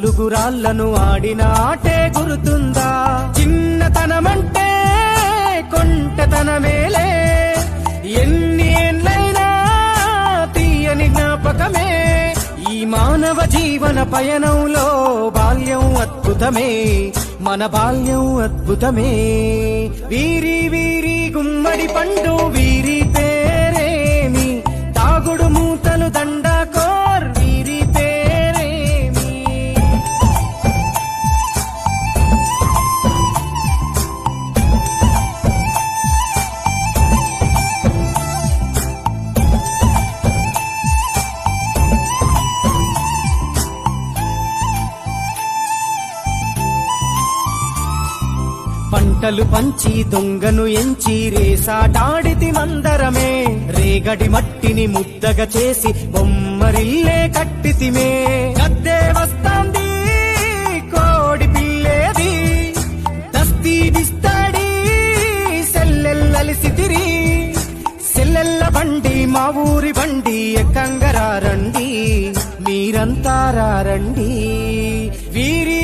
నాలుగురాళ్లను ఆడిన ఆటే గుర్తుందా? చిన్నతనమంటే కొంటతనమేలే, ఎన్ని ఏండ్లైనా తీయని జ్ఞాపకమే. ఈ మానవ జీవన పయనంలో బాల్యం అద్భుతమే, మన బాల్యం అద్భుతమే. వీరి వీరి గుమ్మడి పండు వీరి పేరేమి, తాగుడు మూతలు దండకోర్ వీరి పేరేమి. పంటలు పంచి దొంగను ఎంచి రేసాటాడితి మందరమే, రేగడి మట్టిని ముద్దగా చేసి బొమ్మరిల్లే కట్టితిమే. గద్దే వస్తాంది కోడి పిల్లేది, దస్తీ దిస్తాడి సెల్లెల్లలిసితిరి. సెల్లెల్ల బండి మా ఊరి బండి ఎక్కంగరారండి, మీరంతా రారండి. వీరి